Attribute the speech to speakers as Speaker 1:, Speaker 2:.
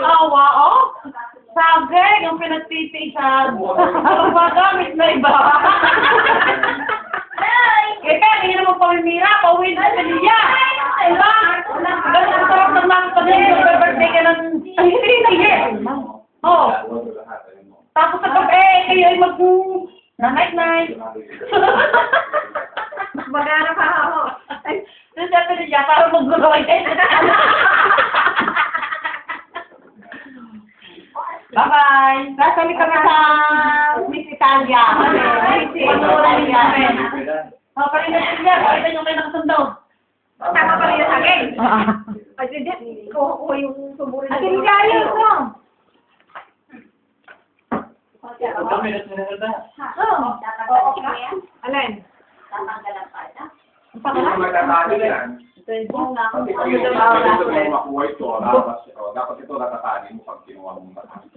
Speaker 1: Awa, oh. Sagay, yung pinagtitisan. Ang magamit na iba. Kaya, hindi naman pamimira. Pauwi na sa niya. Diba? Ganun ang sarap ng mga pag-birthday ka ng... Sige. Oo. Tapos sa gabi, kayo ay night-night.
Speaker 2: Mag-aarap ako.
Speaker 1: Doon sa niya, parang mag-guloy. Bye-bye!
Speaker 2: Sasali kami sa Miss Italia.
Speaker 1: Oh, parinig niya. Pakita niyo kayo nakasundo.
Speaker 2: Tama pa rin yung sagay. Ay, hindi. Kuha yung sumuri. At hindi ayaw ko. Alin?
Speaker 3: Tatanggalan pa na.
Speaker 4: Hindi magtatali yan. Kasi pag yung makuha ito, dapat ito natatali mo pag kinuha mo matali.